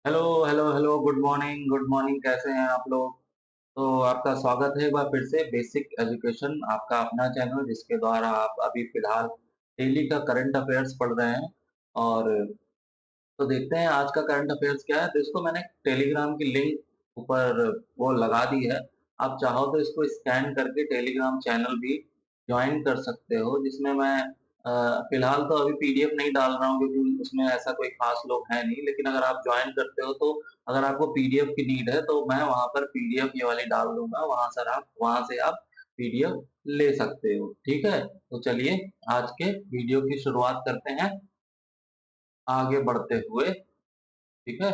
Hello hello hello, good morning, कैसे हैं आप लोग। तो आपका स्वागत है एक बार फिर से बेसिक एजुकेशन, आपका अपना चैनल जिसके द्वारा आप अभी फिलहाल डेली का करंट अफेयर्स पढ़ रहे हैं। और तो देखते हैं आज का करंट अफेयर्स क्या है। तो इसको मैंने टेलीग्राम की लिंक ऊपर वो लगा दी है। आप चाहो तो इसको स्कैन करके टेलीग्राम चैनल भी ज्वाइन कर सकते हो, जिसमें मैं फिलहाल तो अभी पीडीएफ नहीं डाल रहा हूँ क्योंकि उसमें ऐसा कोई खास लोग है नहीं। लेकिन अगर आप ज्वाइन करते हो तो अगर आपको पीडीएफ की नीड है तो मैं वहां पर पीडीएफ ये वाली डाल दूंगा, वहां से आप पीडीएफ ले सकते हो। ठीक है, तो चलिए आज के वीडियो की शुरुआत करते हैं आगे बढ़ते हुए। ठीक है,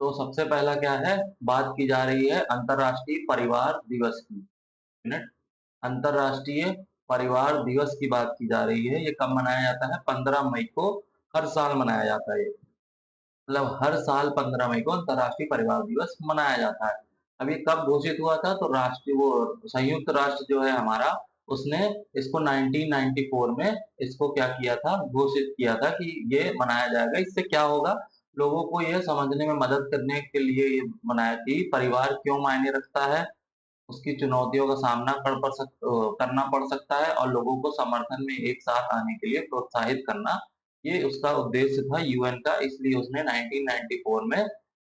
तो सबसे पहला क्या है, बात की जा रही है अंतर्राष्ट्रीय परिवार दिवस की। मिनट, अंतर्राष्ट्रीय परिवार दिवस की बात की जा रही है। ये कब मनाया जाता है? 15 मई को हर साल मनाया जाता है। मतलब हर साल 15 मई को अंतर्राष्ट्रीय परिवार दिवस मनाया जाता है। अब ये कब घोषित हुआ था? तो राष्ट्रीय वो संयुक्त राष्ट्र जो है हमारा, उसने इसको 1994 में इसको क्या किया था, घोषित किया था कि ये मनाया जाएगा। इससे क्या होगा, लोगों को ये समझने में मदद करने के लिए ये मनाया कि परिवार क्यों मायने रखता है, उसकी चुनौतियों का सामना करना पड़ सकता है और लोगों को समर्थन में एक साथ आने के लिए प्रोत्साहित करना, ये उसका उद्देश्य था यूएन का। इसलिए उसने 1994 में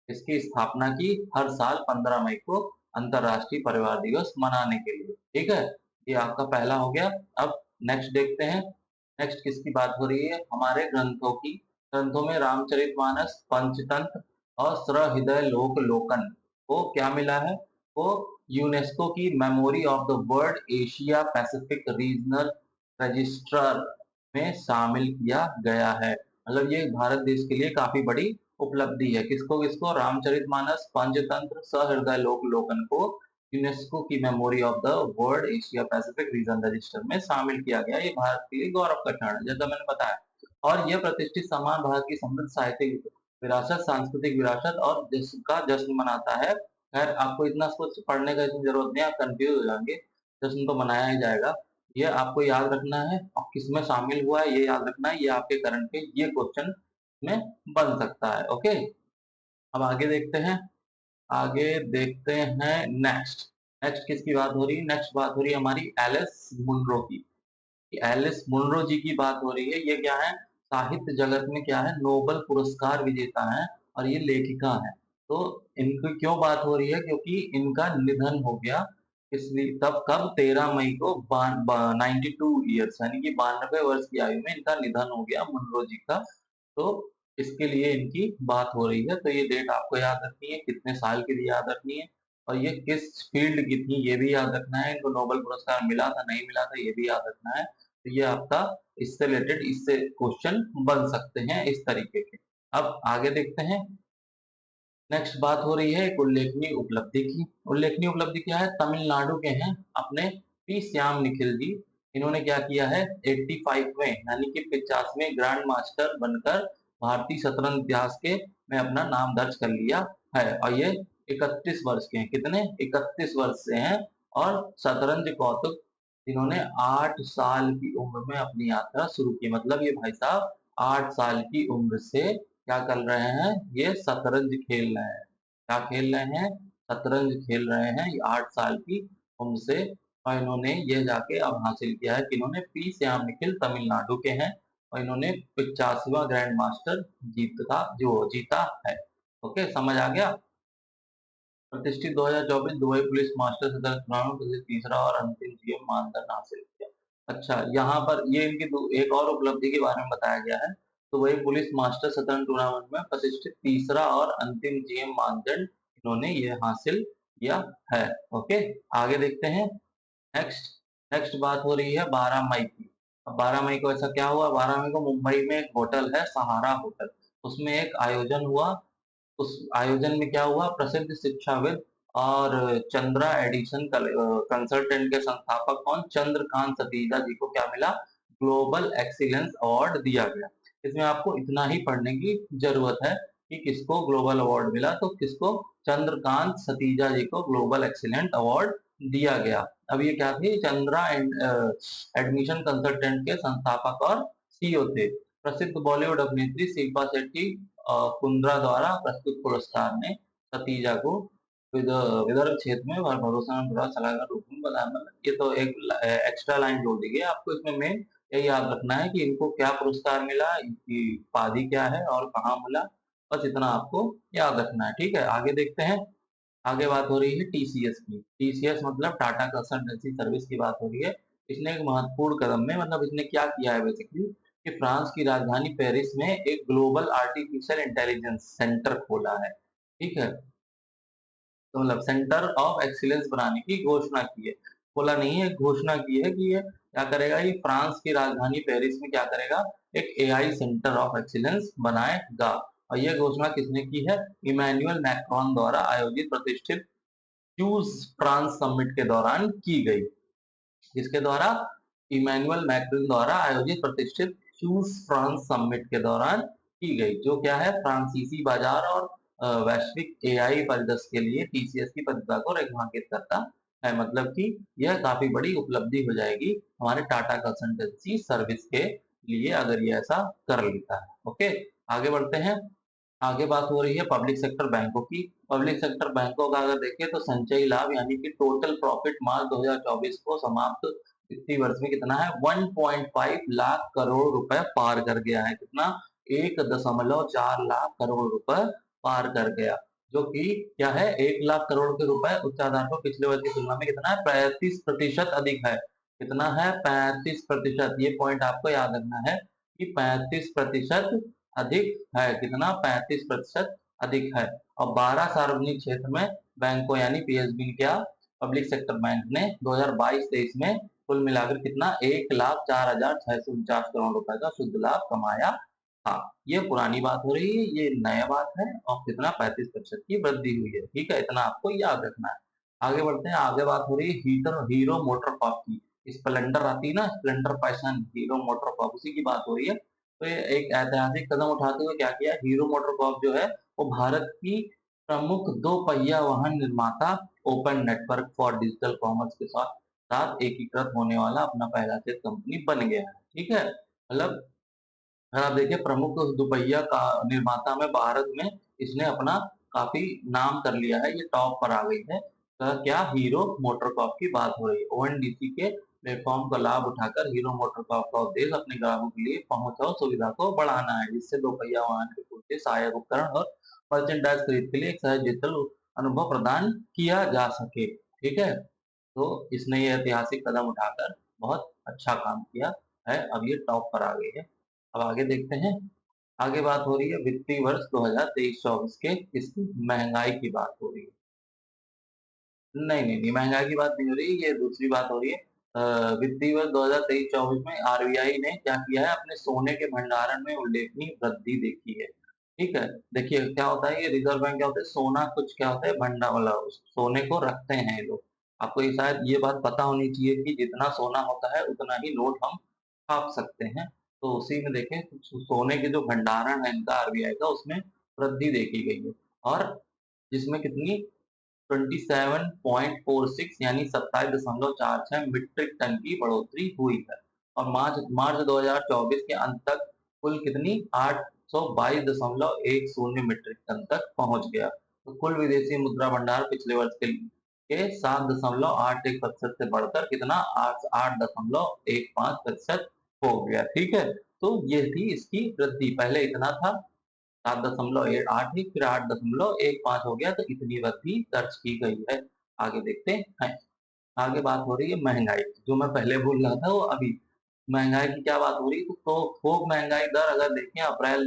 इसकी स्थापना की, हर साल 15 मई को अंतर्राष्ट्रीय परिवार दिवस मनाने के लिए। ठीक है, ये आपका पहला हो गया। अब नेक्स्ट देखते हैं। नेक्स्ट किसकी बात हो रही है? हमारे ग्रंथों की। ग्रंथों में रामचरितमानस, पंचतंत्र और सहृदय लोकलोकन को क्या मिला है? वो यूनेस्को की memory of the world Asia Pacific regional register में शामिल किया गया है। मतलब ये भारत देश के लिए काफी बड़ी उपलब्धि है। किसको किसको? रामचरितमानस, पंचतंत्र, सहृदय लोकलोकन को यूनेस्को की memory of the world Asia Pacific region register में शामिल किया गया। ये भारत के लिए गौरव का क्षण है, जैसा मैंने बताया। और यह प्रतिष्ठित सम्मान भारत की समृद्ध साहित्यिक विरासत, सांस्कृतिक विरासत और जिसका जश्न मनाता है। खैर, आपको इतना कुछ पढ़ने का इतनी जरूरत नहीं है, आप कंफ्यूज हो जाएंगे। जश्न तो मनाया ही जाएगा, ये आपको याद रखना है। और किसमें शामिल हुआ है ये याद रखना है। ये आपके करंट के ये क्वेश्चन में बन सकता है। ओके, अब आगे देखते हैं। आगे देखते हैं नेक्स्ट। नेक्स्ट किसकी बात हो रही है? नेक्स्ट बात हो रही है हमारी एलिस मुनरो की। एलिस मुनरो जी की बात हो रही है। ये क्या है? साहित्य जगत में क्या है, नोबेल पुरस्कार विजेता है और ये लेखिका है। तो इनकी क्यों बात हो रही है? क्योंकि इनका निधन हो गया। इसलिए तब कब? 13 मई को 92 ईयर्स यानी कि 92 वर्ष की आयु में इनका निधन हो गया, मुनरो जी का। तो इसके लिए इनकी बात हो रही है। तो ये डेट आपको याद रखनी है, कितने साल के लिए याद रखनी है, और ये किस फील्ड की थी ये भी याद रखना है। इनको नोबेल पुरस्कार मिला था नहीं मिला था ये भी याद रखना है। तो ये आपका इससे रिलेटेड इससे क्वेश्चन बन सकते हैं इस तरीके के। अब आगे देखते हैं। नेक्स्ट बात हो रही है एक उल्लेखनीय उपलब्धि की। उल्लेखनीय उपलब्धि क्या है? तमिलनाडु के हैं अपने पी श्याम निखिल जी। इन्होंने क्या किया है? 85 में यानी कि 50वें ग्रैंड मास्टर बनकर भारतीय शतरंज इतिहास के में अपना नाम दर्ज कर लिया है। और ये 31 वर्ष के हैं। कितने? 31 वर्ष से हैं। और शतरंज कौतुक इन्होंने 8 साल की उम्र में अपनी यात्रा शुरू की। मतलब ये भाई साहब 8 साल की उम्र से क्या कर रहे हैं? ये शतरंज खेल रहे हैं। क्या खेल रहे हैं? शतरंज खेल रहे हैं, ये 8 साल की उम्र से। और इन्होंने ये जाके अब हासिल किया है कि इन्होंने पी श्याम निखिल तमिलनाडु के हैं और इन्होंने 85वां ग्रैंड मास्टर जीता है। ओके, समझ आ गया। प्रतिष्ठित 2024 दुबई पुलिस मास्टर सदर चुनाव में तीसरा और अंतिम जीएम मानदंड हासिल किया। अच्छा, यहाँ पर ये इनकी एक और उपलब्धि के बारे में बताया गया है। तो वही पुलिस मास्टर शतरंज टूर्नामेंट में प्रतिष्ठित तीसरा और अंतिम जीएम मानदंड इन्होंने ये हासिल किया है। ओके, आगे देखते हैं। नेक्स्ट नेक्स्ट बात हो रही है 12 मई की। अब 12 मई को ऐसा क्या हुआ? 12 मई को मुंबई में एक होटल है सहारा होटल, उसमें एक आयोजन हुआ। उस आयोजन में क्या हुआ? प्रसिद्ध शिक्षाविद और चंद्रा एडिशन कंसल्टेंट के संस्थापक कौन? चंद्रकांत सतीजा जी को क्या मिला? ग्लोबल एक्सीलेंस अवार्ड दिया गया। इसमें आपको इतना ही पढ़ने की जरूरत है कि किसको ग्लोबल अवार्ड मिला। तो किसको? चंद्रकांत सतीजा जी को ग्लोबल एक्सीलेंट अवार्ड दिया गया। अब ये क्या थे? चंद्रा एडमिशन कंसल्टेंट के संस्थापक और सीईओ थे। प्रसिद्ध बॉलीवुड अभिनेत्री शिल्पा शेट्टी कुंद्रा द्वारा प्रस्तुत पुरस्कार ने सतीजा को विदर्भ क्षेत्र में भरोसेमंद प्रभाव सलाहकार रूप में बताया। मतलब ये तो एक एक्स्ट्रा लाइन जोड़ दी गई है। आपको इसमें मेन ये याद रखना है कि इनको क्या पुरस्कार मिला, इनकी उपाधि क्या है और कहाँ मिला, बस इतना आपको याद रखना है। ठीक है, आगे देखते हैं। आगे बात हो रही है टीसीएस की। टीसीएस मतलब टाटा कंसल्टेंसी सर्विस की बात हो रही है। इसने एक महत्वपूर्ण कदम में, मतलब इसने क्या किया है बेसिकली, कि फ्रांस की राजधानी पेरिस में एक ग्लोबल आर्टिफिशियल इंटेलिजेंस सेंटर खोला है। ठीक है, तो मतलब सेंटर ऑफ एक्सीलेंस बनाने की घोषणा की है। खोला नहीं है, घोषणा की है कि ये क्या करेगा, ये फ्रांस की राजधानी पेरिस में क्या करेगा, एक एआई सेंटर ऑफ एक्सीलेंस बनाएगा। और ये घोषणा किसने की है? इमैनुअल मैक्रोन द्वारा आयोजित प्रतिष्ठित चूज फ्रांस समिट के दौरान की गई। जिसके द्वारा? इमैनुअल मैक्रोन द्वारा आयोजित प्रतिष्ठित चूज फ्रांस समिट के दौरान की गई, जो क्या है, फ्रांसीसी बाजार और वैश्विक एआई परिदृश्य के लिए टीसीएस की प्रतिभा को रेखांकित करता है। मतलब कि यह काफी बड़ी उपलब्धि हो जाएगी हमारे टाटा कंसल्टेंसी सर्विस के लिए, अगर ये ऐसा कर लेता है। ओके, आगे बढ़ते हैं। आगे बात हो रही है पब्लिक सेक्टर बैंकों की। पब्लिक सेक्टर बैंकों का अगर देखें तो संचयी लाभ यानी कि टोटल प्रॉफिट मार्च 2024 को समाप्त वित्तीय वर्ष में कितना है? 1.5 लाख करोड़ रुपए पार कर गया है। कितना? 1.4 लाख करोड़ रुपए पार कर गया, जो कि क्या है, 1 लाख करोड़ के रुपए उच्च आधार पर पिछले वर्ष की तुलना में कितना है? 35% अधिक है। कितना है? 35%। ये पॉइंट आपको याद रखना है कि 35% अधिक है। कितना? 35% अधिक है। और 12 सार्वजनिक क्षेत्र में बैंकों यानी पीएसबी क्या, पब्लिक सेक्टर बैंक ने 2022-23 में कुल मिलाकर कितना? 1,04,649 करोड़ रुपए का शुद्ध लाभ कमाया था। ये पुरानी बात हो रही है, ये नया बात है। और कितना? 35% की वृद्धि हुई है। ठीक है, इतना आपको याद रखना है। आगे बढ़ते हैं। आगे बात हो रही है हीरो मोटर कॉर्प की। स्प्लेंडर आती है ना, Splendor passion, hero motor Corp, उसी की बात हो रही है। तो ये एक ऐतिहासिक कदम उठाते हुए क्या किया, हीरो मोटर कॉर्प जो है वो भारत की प्रमुख दो पहिया वाहन निर्माता open network for digital commerce के साथ साथ एकीकृत होने वाला अपना पहला से कंपनी बन गया है। ठीक है, मतलब अगर आप देखिए प्रमुख दुपहिया का निर्माता में भारत में इसने अपना काफी नाम कर लिया है, ये टॉप पर आ गई है। तो क्या, हीरो मोटर कॉर्प की बात हो रही है। ओएनडीसी के प्लेटफॉर्म का लाभ उठाकर हीरो मोटर कॉर्प का उद्देश्य अपने ग्राहकों के लिए पहुंच और सुविधा को बढ़ाना है, जिससे दोपहिया वाहन के पूर्ति सहायक उपकरण और मर्चेंडाइज खरीद के लिए एक सहज डिजिटल अनुभव प्रदान किया जा सके। ठीक है, तो इसने ये ऐतिहासिक कदम उठाकर बहुत अच्छा काम किया है। अब ये टॉप पर आ गई है। अब आगे देखते हैं। आगे बात हो रही है वित्तीय वर्ष 2023-24 के इसकी महंगाई की बात हो रही है। नहीं नहीं नहीं, महंगाई की बात नहीं हो रही, ये दूसरी बात हो रही है। वित्तीय वर्ष 2023-24 में आरबीआई ने क्या किया है, अपने सोने के भंडारण में उल्लेखनीय वृद्धि देखी है। ठीक है, देखिए क्या होता है, ये रिजर्व बैंक क्या होता है, सोना कुछ क्या होता है, भंडार वाला सोने को रखते हैं ये लोग। आपको ये शायद ये बात पता होनी चाहिए कि जितना सोना होता है उतना ही नोट हम छाप सकते हैं। तो उसी में देखें, सोने के जो भंडारण है इनका आरबीआई का, उसमें वृद्धि देखी गई है। और जिसमें कितनी? 27.46 यानी 27.46 मीट्रिक टन की बढ़ोतरी हुई है। और मार्च मार्च 2024 के अंत तक कुल कितनी? 822.10 मीट्रिक टन तक पहुंच गया। तो कुल विदेशी मुद्रा भंडार पिछले वर्ष के 7.81% से बढ़कर कितना? 8.15% हो गया। ठीक है, तो ये थी इसकी वृद्धि। पहले इतना था 7.8 ही, फिर 8.15 हो गया, तो इतनी वृद्धि दर्ज की गई है। आगे देखते हैं। आगे बात हो रही है महंगाई की। जो मैं पहले बोल रहा था वो अभी महंगाई की क्या बात हो रही है, तो थोक महंगाई दर अगर देखें अप्रैल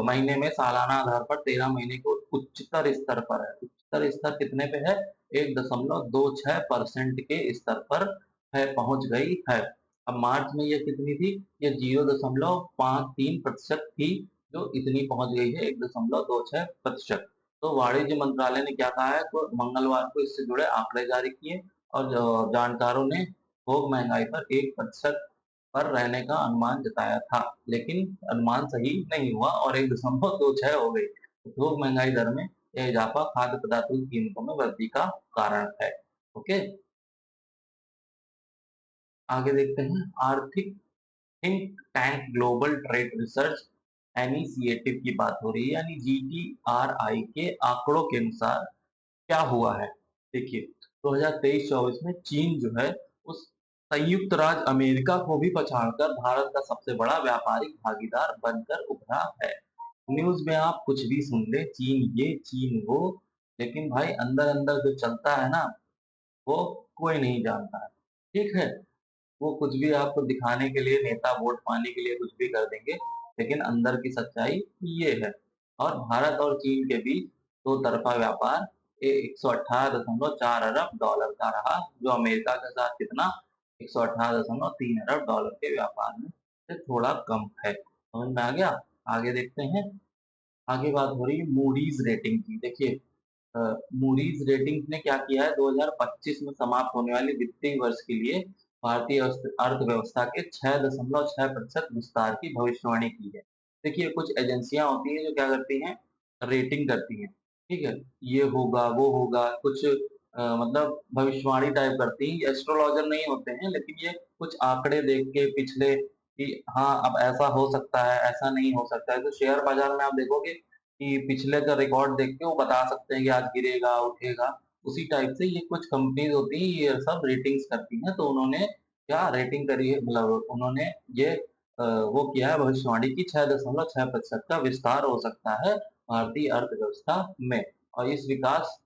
महीने में सालाना आधार पर 13 महीने को उच्चतर स्तर पर है। उच्चतर स्तर कितने पे है? 1.26% के स्तर पर है, पहुंच गई है। अब मार्च में ये कितनी थी? ये 0.53% थी, जो इतनी पहुंच गई है 1.26%। तो वाणिज्य मंत्रालय ने क्या कहा है, तो मंगलवार को इससे जुड़े आंकड़े जारी किए। और जानकारों ने थोक महंगाई पर 1% पर रहने का अनुमान जताया था, लेकिन अनुमान सही नहीं हुआ और 1.26 हो गई। तो थोक महंगाई दर में यह इजाफा खाद्य पदार्थों की कीमतों में वृद्धि का कारण है। ओके, आगे देखते हैं। आर्थिक think tank global trade research initiative की बात हो रही है, यानी जीटीआरआई के आंकड़ों के अनुसार क्या हुआ है। देखिए 2023-24 में चीन जो है उस संयुक्त राज्य अमेरिका को भी पछाड़कर भारत का सबसे बड़ा व्यापारिक भागीदार बनकर उभरा है। न्यूज़ में आप कुछ भी सुन ले, चीन ये चीन वो, लेकिन भाई अंदर अंदर जो चलता है ना, वो कोई नहीं जानता है। ठीक है, वो कुछ भी आपको दिखाने के लिए, नेता वोट पाने के लिए कुछ भी कर देंगे, लेकिन अंदर की सच्चाई ये है। और भारत और चीन के बीच दो तरफा व्यापार 118.4 अरब डॉलर का रहा, जो अमेरिका के साथ कितना 118.3 अरब डॉलर के व्यापार में से थोड़ा कम है। समझ में आ गया? आगे देखते हैं। आगे बात हो रही है मूडीज रेटिंग की। देखिए मूडीज रेटिंग्स ने क्या किया है, 2025 में समाप्त होने वाले वित्तीय वर्ष के लिए भारतीय अर्थव्यवस्था के 6.6% विस्तार की भविष्यवाणी की है। देखिए कुछ एजेंसियां होती हैं जो क्या करती हैं, रेटिंग करती हैं। ठीक है, ये होगा वो होगा, कुछ मतलब भविष्यवाणी टाइप करती हैं। एस्ट्रोलॉजर नहीं होते हैं, लेकिन ये कुछ आंकड़े देख के पिछले कि हाँ अब ऐसा हो सकता है, ऐसा नहीं हो सकता है। तो शेयर बाजार में आप देखोगे कि पिछले का रिकॉर्ड देख के वो बता सकते हैं कि आज गिरेगा, उठेगा। उसी टाइप से ये कुछ कंपनीज होती हैं, ये सब रेटिंग्स करती हैं। तो उन्होंने क्या रेटिंग करी है, मतलब उन्होंने ये वो किया है भविष्यवाणी की 6.6% का विस्तार हो सकता है भारतीय अर्थव्यवस्था में। और इस विकास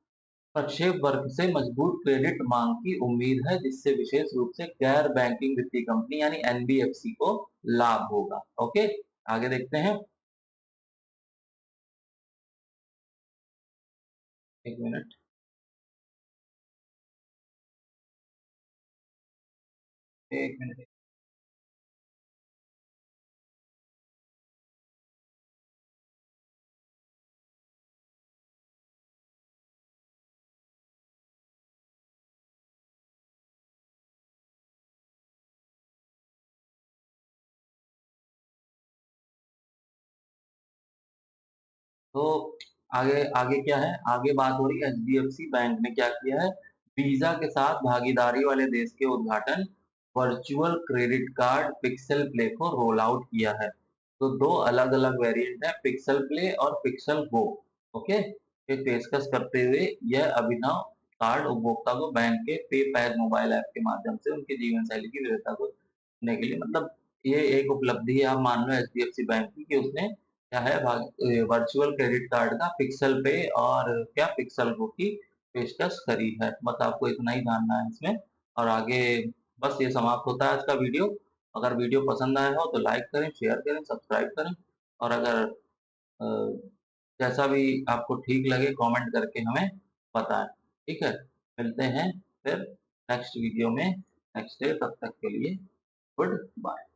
प्रक्षेप वर्ग से मजबूत क्रेडिट मांग की उम्मीद है, जिससे विशेष रूप से गैर बैंकिंग वित्तीय कंपनी यानी एनबीएफसी को लाभ होगा। ओके, आगे देखते हैं। एक मिनट। एक मिनट। तो आगे आगे क्या है, आगे बात हो रही है एचडीएफसी बैंक ने क्या किया है, वीजा के साथ भागीदारी वाले देश के उद्घाटन virtual credit card pixel play को रोल आउट किया है। तो दो अलग अलग वेरिएंट है, पिक्सल प्ले और पिक्सल गो। ओके, ये पेशकश करते हुए यह अभिनव कार्ड उपभोक्ता को बैंक के पे पैक मोबाइल ऐप के माध्यम से उनके जीवन शैली की विविधता को करने के लिए, मतलब ये एक उपलब्धि है, आप मान लो एचडीएफसी बैंक की, कि उसने क्या है वर्चुअल क्रेडिट कार्ड का पिक्सल पे और क्या पिक्सल गो की पेशकश करी है। बस आपको इतना ही जानना है इसमें। और आगे बस ये समाप्त होता है आज का वीडियो। अगर वीडियो पसंद आया हो तो लाइक करें, शेयर करें, सब्सक्राइब करें। और अगर जैसा भी आपको ठीक लगे कमेंट करके हमें बताएं। ठीक है, मिलते हैं फिर नेक्स्ट वीडियो में नेक्स्ट डे। तब तक के लिए गुड बाय।